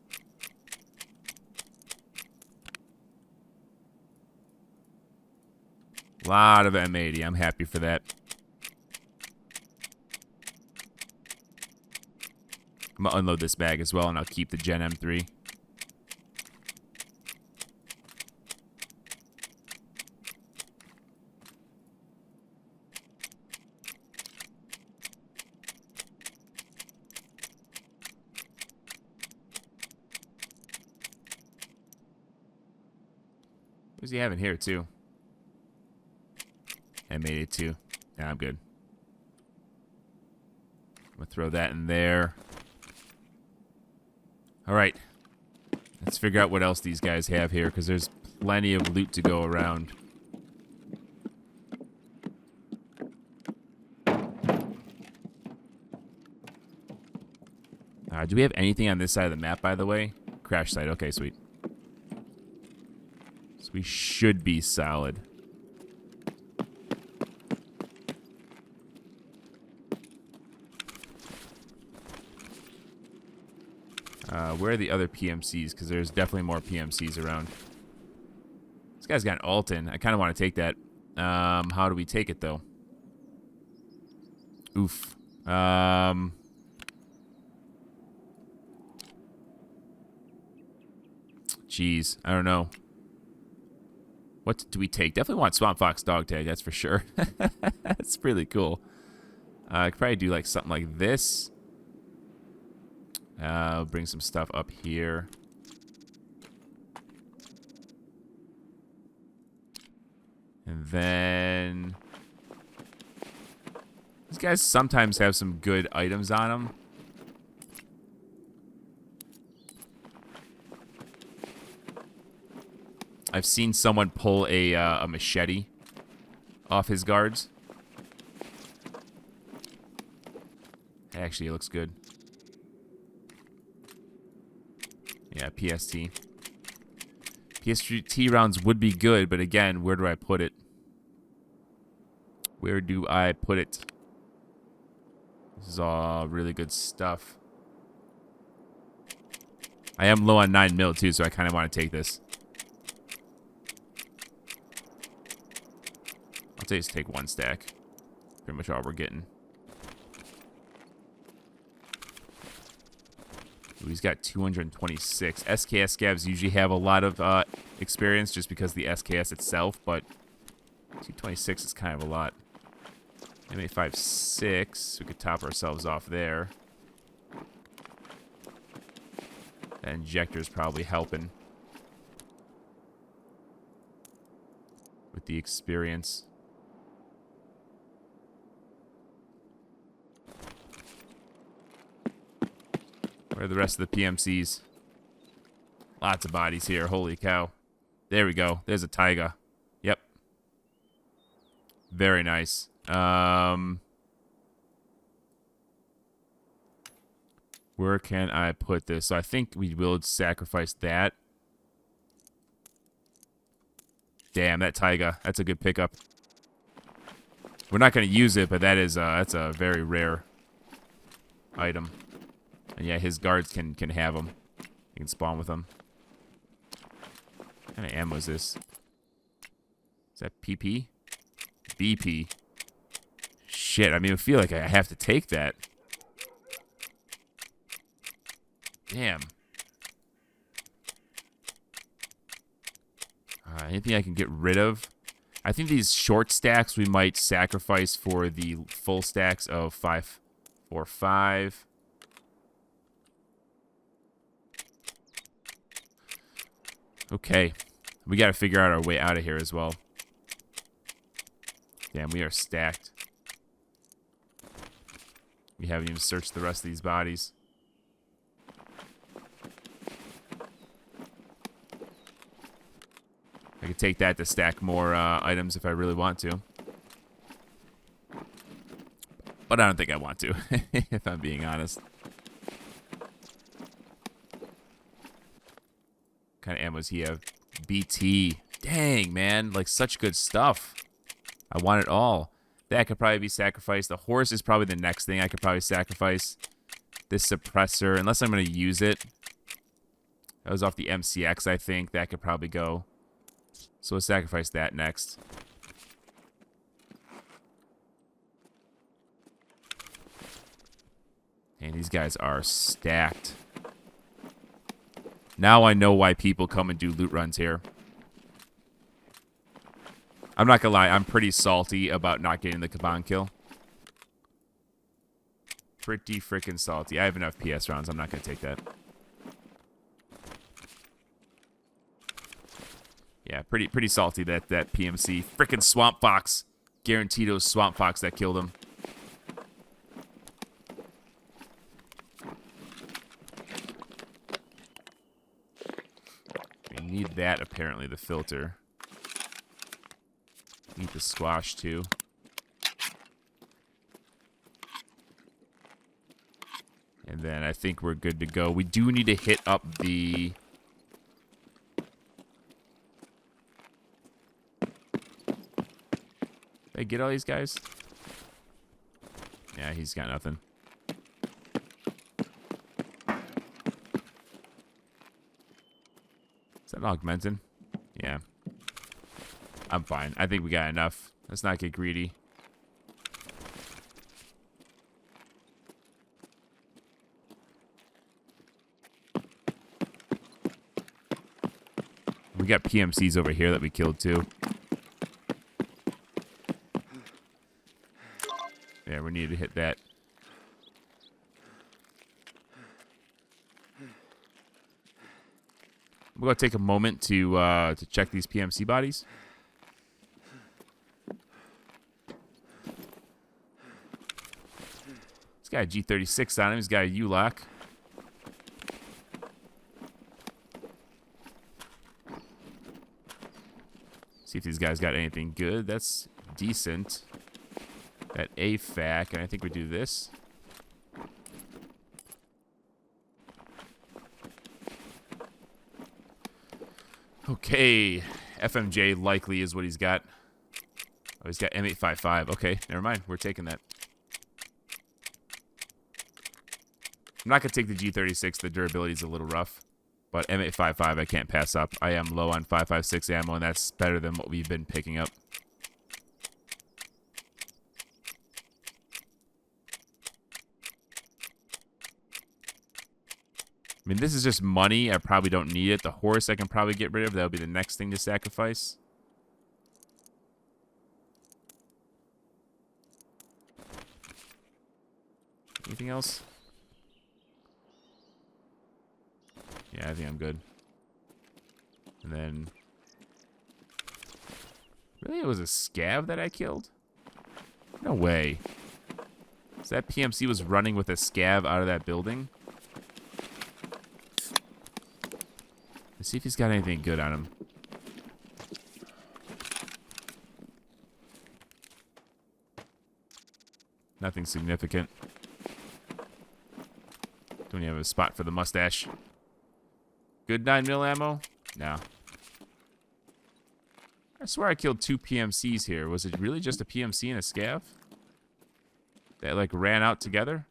A lot of M80. I'm happy for that. I'm going to unload this bag as well, and I'll keep the Gen M3. What does he have in here, too? M882. Yeah, I'm good. I'm going to throw that in there. All right. Let's figure out what else these guys have here, because there's plenty of loot to go around. Do we have anything on this side of the map, by the way? Crash site. Okay, sweet. So we should be solid. Where are the other PMCs? Because there's definitely more PMCs around. This guy's got an Alton. I kind of want to take that. How do we take it, though? Oof. Jeez, I don't know. What do we take? Definitely want Swamp Fox dog tag, that's for sure. That's really cool. I could probably do like something like this. Bring some stuff up here. And then these guys sometimes have some good items on them. I've seen someone pull a machete off his guards. Actually, it looks good. Yeah, PST. PST rounds would be good, but again, where do I put it? Where do I put it? This is all really good stuff. I am low on 9mm too, so I kind of want to take this. I'll just take one stack. Pretty much all we're getting. Ooh, he's got 226. SKS scavs usually have a lot of experience just because of the SKS itself, but 226 is kind of a lot. M856, we could top ourselves off there. That injector's probably helping with the experience. Where are the rest of the PMCs? Lots of bodies here. Holy cow. There we go. There's a Taiga. Yep. Very nice. Where can I put this? So I think we will sacrifice that. Damn, that Taiga. That's a good pickup. We're not going to use it, but that is that's a very rare item. And yeah, his guards can have them. You can spawn with them. What kind of ammo is this? Is that PP? BP. Shit, I mean, I feel like I have to take that. Damn. Anything I can get rid of? I think these short stacks we might sacrifice for the full stacks of 5, 4, 5. Okay. We got to figure out our way out of here as well. Damn, we are stacked. We haven't even searched the rest of these bodies. I could take that to stack more items if I really want to. But I don't think I want to, if I'm being honest. What kind of ammo does he have? BT. Dang, man. Like, such good stuff. I want it all. That could probably be sacrificed. The horse is probably the next thing I could probably sacrifice. This suppressor, unless I'm going to use it. That was off the MCX, I think. That could probably go. So we'll sacrifice that next. And these guys are stacked. Now I know why people come and do loot runs here. I'm not gonna lie, I'm pretty salty about not getting the KABAN kill. Pretty freaking salty. I have enough PS rounds. I'm not gonna take that. Yeah, pretty salty that PMC. Freaking Swamp Fox. Guaranteed it was Swamp Fox that killed him. We need that, apparently, the filter. Need the squash, too. And then I think we're good to go. We do need to hit up the... Did I get all these guys? Yeah, he's got nothing. Is that augmented? Yeah. I'm fine. I think we got enough. Let's not get greedy. We got PMCs over here that we killed too. Yeah, we need to hit that. We're gonna take a moment to check these PMC bodies. This guy G36 on him. He's got a U-lock. See if these guys got anything good. That's decent. That AFAC, and I think we do this. Okay, FMJ likely is what he's got. Oh, he's got M855. Okay, never mind. We're taking that. I'm not going to take the G36. The durability is a little rough. But M855 I can't pass up. I am low on 5.56 ammo, and that's better than what we've been picking up. I mean, this is just money. I probably don't need it. The horse I can probably get rid of. That'll be the next thing to sacrifice. Anything else? Yeah, I think I'm good. And then... Really? It was a scav that I killed? No way. So that PMC was running with a scav out of that building? Let's see if he's got anything good on him. Nothing significant. Don't even have a spot for the mustache. Good 9mm ammo? No. I swear I killed 2 PMCs here. Was it really just a PMC and a scav? That, like, ran out together?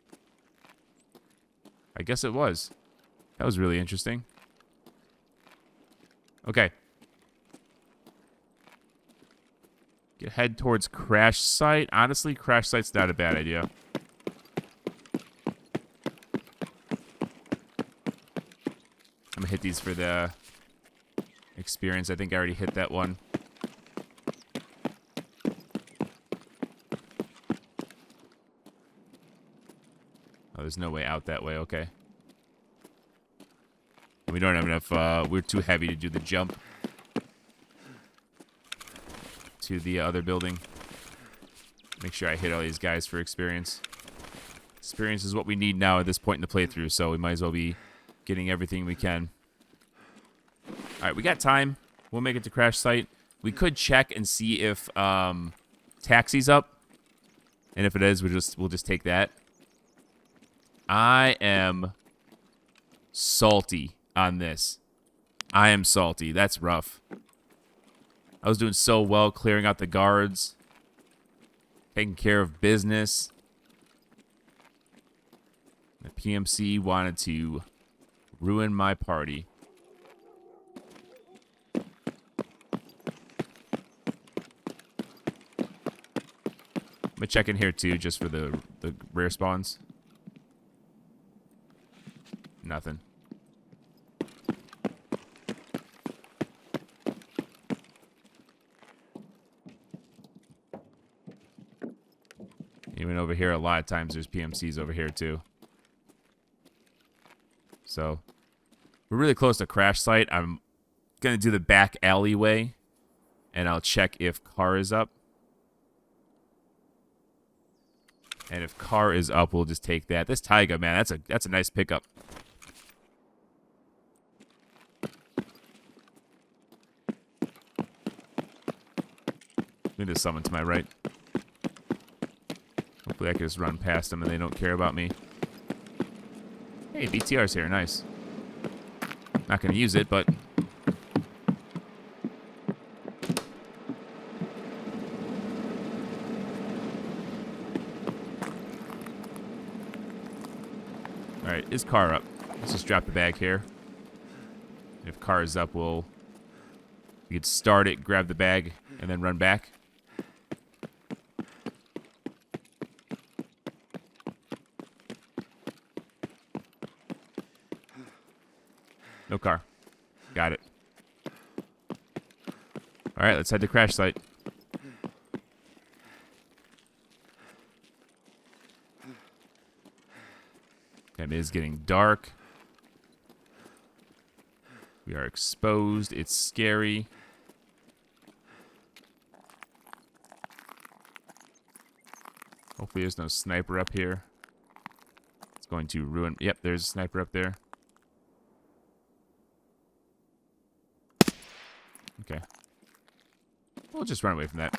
I guess it was. That was really interesting. Okay. Head towards crash site. Honestly, crash site's not a bad idea. I'm gonna hit these for the experience. I think I already hit that one. Oh, there's no way out that way. Okay. We don't have enough. We're too heavy to do the jump to the other building. Make sure I hit all these guys for experience. Experience is what we need now at this point in the playthrough, so we might as well be getting everything we can. Alright, we got time. We'll make it to crash site. We could check and see if taxi's up. And if it is, we'll just take that. I am salty on this. I am salty. That's rough. I was doing so well clearing out the guards. Taking care of business. The PMC wanted to ruin my party. I'm gonna check in here too, just for the rare spawns. Nothing. Even over here, a lot of times there's PMCs over here too. So we're really close to crash site. I'm gonna do the back alleyway, and I'll check if car is up. And if car is up, we'll just take that. This Taiga, man, that's a nice pickup. There's someone to my right. Hopefully I can just run past them and they don't care about me. Hey, BTR's here. Nice. Not going to use it, but... Alright, is car up? Let's just drop the bag here. If car is up, we could start it, grab the bag, and then run back. No car. Got it. Alright, let's head to crash site. It is getting dark. We are exposed. It's scary. Hopefully there's no sniper up here. It's going to ruin... Yep, there's a sniper up there. Okay. We'll just run away from that.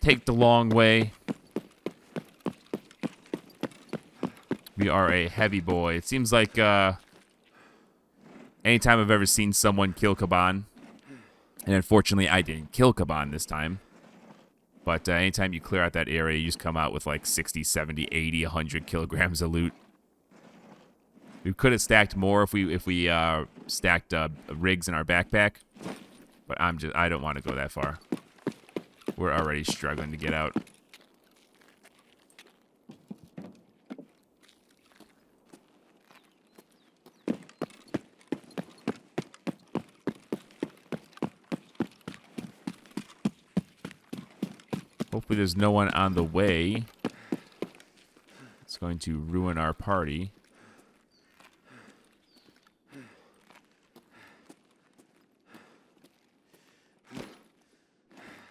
Take the long way. We are a heavy boy. It seems like anytime I've ever seen someone kill KABAN, and unfortunately I didn't kill KABAN this time, but anytime you clear out that area, you just come out with like 60, 70, 80, 100 kilograms of loot. We could have stacked more if we stacked rigs in our backpack, but I don't want to go that far. We're already struggling to get out. Hopefully there's no one on the way. It's going to ruin our party.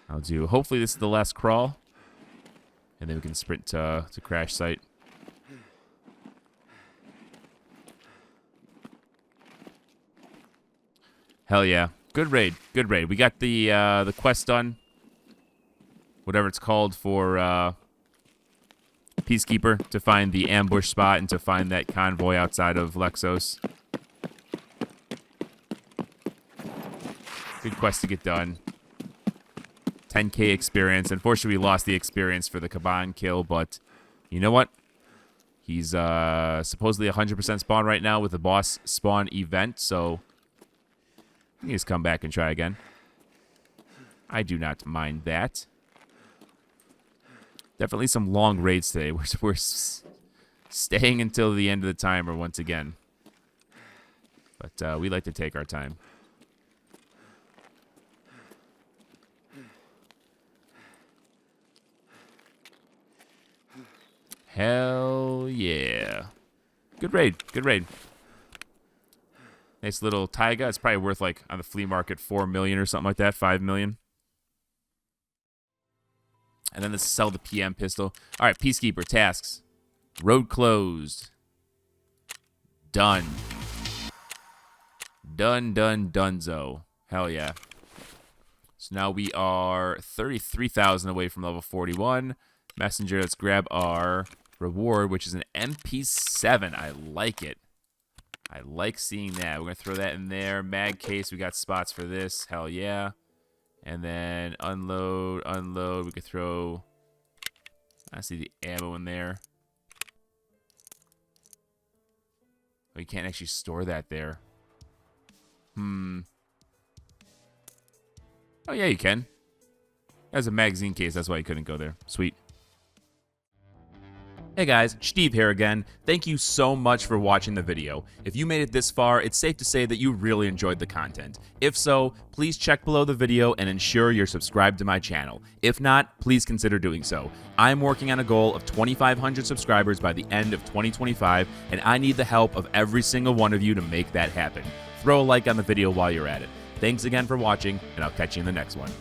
I'll do... Hopefully this is the last crawl. And then we can sprint to crash site. Hell yeah. Good raid. Good raid. We got the quest done. Whatever it's called for Peacekeeper, to find the ambush spot and to find that convoy outside of Lexos. Good quest to get done. 10k experience. Unfortunately, we lost the experience for the KABAN kill, but you know what? He's supposedly 100% spawn right now with the boss spawn event, so he can just come back and try again. I do not mind that. Definitely some long raids today. We're staying until the end of the timer once again. But we like to take our time. Hell yeah. Good raid. Good raid. Nice little Taiga. It's probably worth, like, on the flea market, 4 million or something like that. 5 million. And then let's sell the PM pistol. All right, Peacekeeper tasks. Road closed. Done. Done, donezo. Hell yeah. So now we are 33,000 away from level 41. Messenger, let's grab our reward, which is an MP7. I like it. I like seeing that. We're going to throw that in there. Mag case, we got spots for this. Hell yeah. And then unload. We could throw, I see the ammo in there. We can't actually store that there. Oh, yeah, you can. There's a magazine case. That's why you couldn't go there. Sweet. Hey guys, Steve here again. Thank you so much for watching the video. If you made it this far, it's safe to say that you really enjoyed the content. If so, please check below the video and ensure you're subscribed to my channel. If not, please consider doing so. I'm working on a goal of 2,500 subscribers by the end of 2025, and I need the help of every single one of you to make that happen. Throw a like on the video while you're at it. Thanks again for watching, and I'll catch you in the next one.